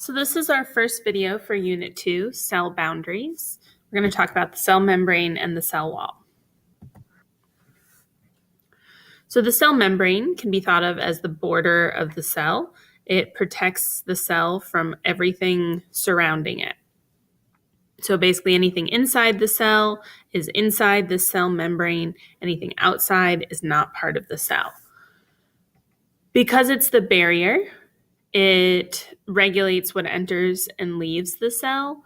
So this is our first video for Unit 2, Cell Boundaries. We're going to talk about the cell membrane and the cell wall. So the cell membrane can be thought of as the border of the cell. It protects the cell from everything surrounding it. So basically anything inside the cell is inside the cell membrane. Anything outside is not part of the cell. Because it's the barrier, it regulates what enters and leaves the cell.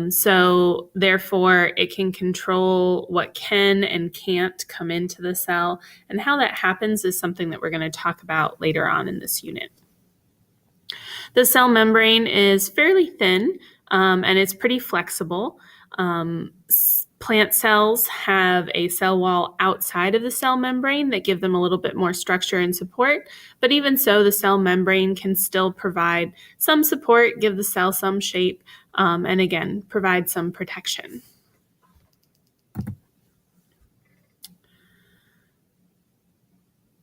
So therefore, it can control what can and can't come into the cell. And how that happens is something that we're going to talk about later on in this unit. The cell membrane is fairly thin and it's pretty flexible. Plant cells have a cell wall outside of the cell membrane that give them a little bit more structure and support, but even so, the cell membrane can still provide some support, give the cell some shape, and again, provide some protection.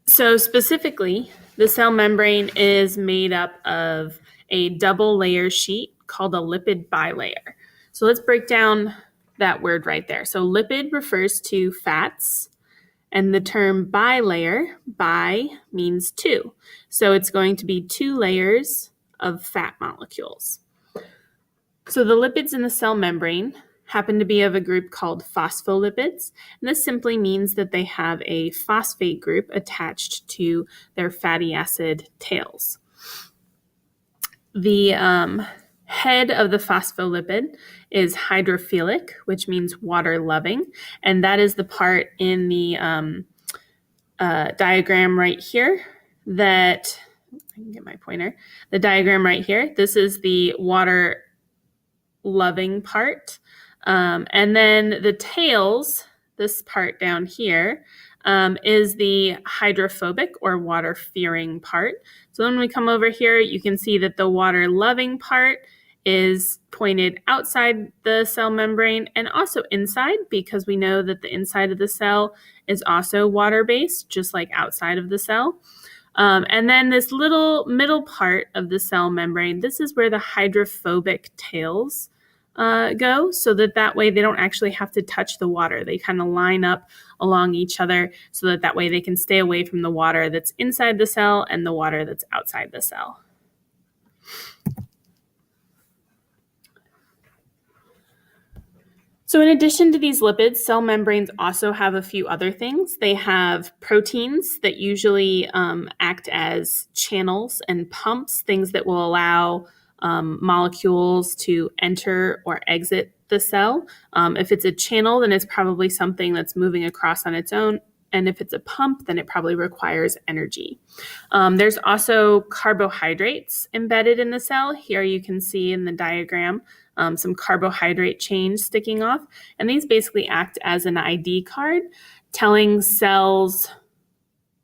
So specifically, the cell membrane is made up of a double layer sheet called a lipid bilayer. So let's break down that word right there. So lipid refers to fats, and the term bilayer, bi means two. So it's going to be two layers of fat molecules. So the lipids in the cell membrane happen to be of a group called phospholipids, and this simply means that they have a phosphate group attached to their fatty acid tails. The head of the phospholipid is hydrophilic, which means water-loving, and that is the part in the diagram right here that, I can get my pointer, the diagram right here, this is the water-loving part, and then the tails, this part down here, is the hydrophobic or water-fearing part. So when we come over here, you can see that the water-loving part is pointed outside the cell membrane and also inside, because we know that the inside of the cell is also water-based, just like outside of the cell. And then this little middle part of the cell membrane, this is where the hydrophobic tails go, so that way they don't actually have to touch the water. They kind of line up along each other so that way they can stay away from the water that's inside the cell and the water that's outside the cell. So in addition to these lipids, cell membranes also have a few other things. They have proteins that usually act as channels and pumps, things that will allow molecules to enter or exit the cell. If it's a channel, then it's probably something that's moving across on its own. And if it's a pump, then it probably requires energy. There's also carbohydrates embedded in the cell. Here you can see in the diagram some carbohydrate chains sticking off. And these basically act as an ID card, telling cells,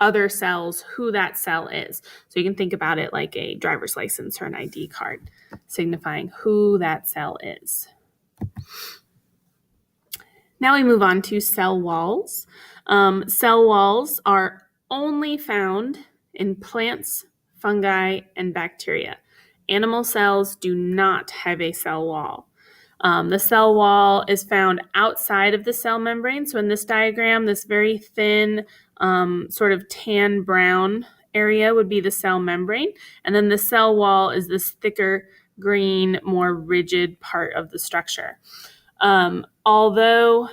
other cells, who that cell is. So you can think about it like a driver's license or an ID card, signifying who that cell is. Now we move on to cell walls. Cell walls are only found in plants, fungi, and bacteria. Animal cells do not have a cell wall. The cell wall is found outside of the cell membrane. So in this diagram, this very thin, sort of tan brown area would be the cell membrane. And then the cell wall is this thicker green, more rigid part of the structure. Although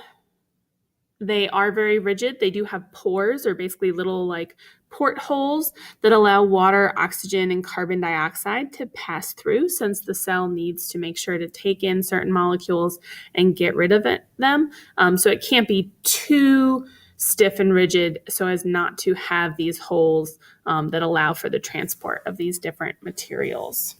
they are very rigid, they do have pores, or basically little like portholes that allow water, oxygen, and carbon dioxide to pass through, since the cell needs to make sure to take in certain molecules and get rid of them. So it can't be too stiff and rigid so as not to have these holes that allow for the transport of these different materials.